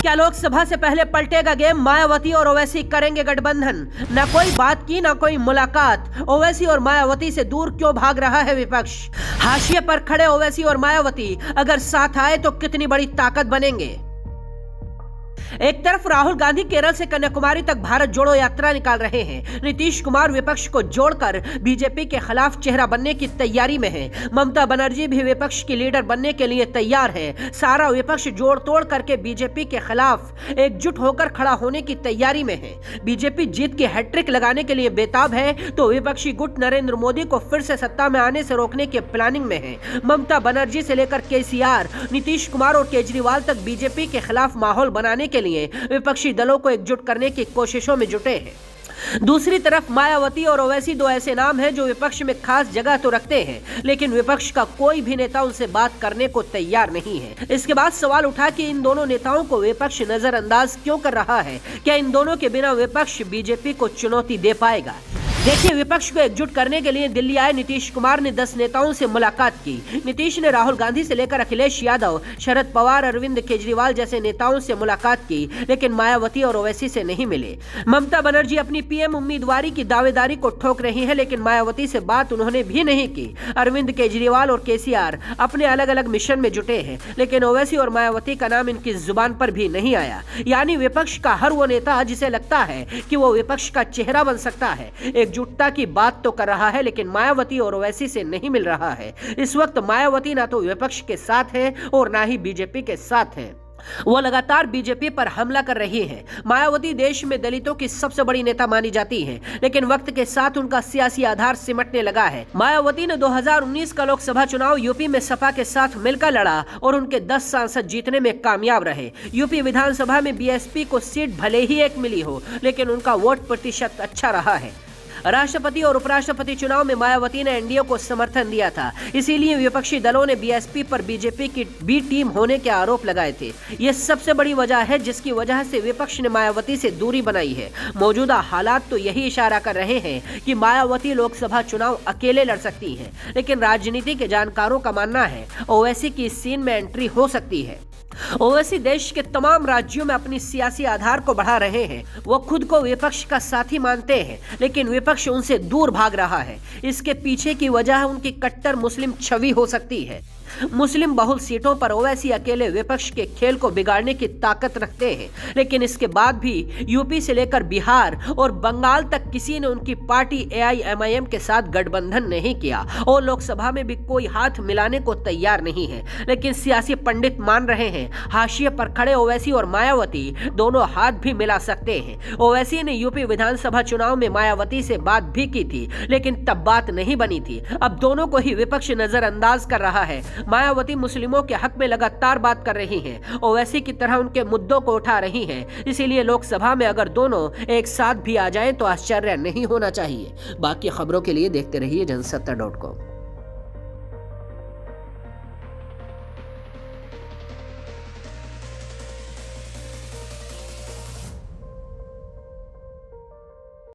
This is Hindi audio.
क्या लोकसभा से पहले पलटेगा गेम? मायावती और ओवैसी करेंगे गठबंधन। न कोई बात की, न कोई मुलाकात। ओवैसी और मायावती से दूर क्यों भाग रहा है विपक्ष? हाशिए पर खड़े ओवैसी और मायावती अगर साथ आए तो कितनी बड़ी ताकत बनेंगे। एक तरफ राहुल गांधी केरल से कन्याकुमारी तक भारत जोड़ो यात्रा निकाल रहे हैं। नीतीश कुमार विपक्ष को जोड़कर बीजेपी के खिलाफ चेहरा बनने की तैयारी में है। ममता बनर्जी भी विपक्ष की लीडर बनने के लिए तैयार है। सारा विपक्ष जोड़ तोड़ करके बीजेपी के खिलाफ एकजुट होकर खड़ा होने की तैयारी में है। बीजेपी जीत की हैट्रिक लगाने के लिए बेताब है तो विपक्षी गुट नरेंद्र मोदी को फिर से सत्ता में आने से रोकने के प्लानिंग में है। ममता बनर्जी से लेकर केसीआर, नीतीश कुमार और केजरीवाल तक बीजेपी के खिलाफ माहौल बनाने के लिए विपक्षी दलों को एकजुट करने की कोशिशों में जुटे हैं। दूसरी तरफ मायावती और ओवैसी दो ऐसे नाम हैं जो विपक्ष में खास जगह तो रखते हैं, लेकिन विपक्ष का कोई भी नेता उनसे बात करने को तैयार नहीं है। इसके बाद सवाल उठा कि इन दोनों नेताओं को विपक्ष नजरअंदाज क्यों कर रहा है? क्या इन दोनों के बिना विपक्ष बीजेपी को चुनौती दे पाएगा? देखिए, विपक्ष को एकजुट करने के लिए दिल्ली आए नीतीश कुमार ने 10 नेताओं से मुलाकात की। नीतीश ने राहुल गांधी से लेकर अखिलेश यादव, शरद पवार, अरविंद केजरीवाल जैसे नेताओं से मुलाकात की, लेकिन मायावती और ओवैसी से नहीं मिले। ममता बनर्जी अपनी पीएम उम्मीदवारी की दावेदारी को ठोक रही है, लेकिन मायावती से बात उन्होंने भी नहीं की। अरविंद केजरीवाल और केसीआर अपने अलग अलग मिशन में जुटे हैं, लेकिन ओवैसी और मायावती का नाम इनकी जुबान पर भी नहीं आया। यानी विपक्ष का हर वो नेता जिसे लगता है कि वो विपक्ष का चेहरा बन सकता है, एकजुटता की बात तो कर रहा है, लेकिन मायावती और ओवैसी से नहीं मिल रहा है। इस वक्त मायावती ना तो विपक्ष के साथ है और ना ही बीजेपी के साथ है। वो लगातार बीजेपी पर हमला कर रही है। मायावती देश में दलितों की सबसे बड़ी नेता मानी जाती है, लेकिन वक्त के साथ उनका सियासी आधार सिमटने लगा है। मायावती ने 2019 का लोकसभा चुनाव यूपी में सपा के साथ मिलकर लड़ा और उनके 10 सांसद जीतने में कामयाब रहे। यूपी विधानसभा में बीएसपी को सीट भले ही एक मिली हो, लेकिन उनका वोट प्रतिशत अच्छा रहा है। राष्ट्रपति और उपराष्ट्रपति चुनाव में मायावती ने एनडीए को समर्थन दिया था, इसीलिए विपक्षी दलों ने बीएसपी पर बीजेपी की बी टीम होने के आरोप लगाए थे। यह सबसे बड़ी वजह है जिसकी वजह से विपक्ष ने मायावती से दूरी बनाई है। मौजूदा हालात तो यही इशारा कर रहे हैं कि मायावती लोकसभा चुनाव अकेले लड़ सकती हैं, लेकिन राजनीति के जानकारों का मानना है ओवैसी की इस सीन में एंट्री हो सकती है। ओवैसी देश के तमाम राज्यों में अपनी सियासी आधार को बढ़ा रहे हैं। वो खुद को विपक्ष का साथी मानते हैं, लेकिन विपक्ष उनसे दूर भाग रहा है। इसके पीछे की वजह उनकी कट्टर मुस्लिम छवि हो सकती है। मुस्लिम बहुल सीटों पर ओवैसी अकेले विपक्ष के खेल को बिगाड़ने की ताकत रखते हैं, लेकिन इसके बाद भी यूपी से लेकर बिहार और बंगाल तक किसी ने उनकी पार्टी एआईएमआईएम के साथ गठबंधन नहीं किया और लोकसभा में भी कोई हाथ मिलाने को तैयार नहीं है। लेकिन सियासी पंडित मान रहे हैं हाशिए पर खड़े ओवैसी और मायावती दोनों हाथ भी मिला सकते हैं। ओवैसी ने यूपी विधानसभा चुनाव में मायावती से बात भी की थी, लेकिन तब बात नहीं बनी थी। अब दोनों को ही विपक्ष नजरअंदाज कर रहा है। मायावती मुस्लिमों के हक में लगातार बात कर रही हैं, ओवैसी की तरह उनके मुद्दों को उठा रही हैं। इसीलिए लोकसभा में अगर दोनों एक साथ भी आ जाएं तो आश्चर्य नहीं होना चाहिए। बाकी खबरों के लिए देखते रहिए जनसत्ता.com।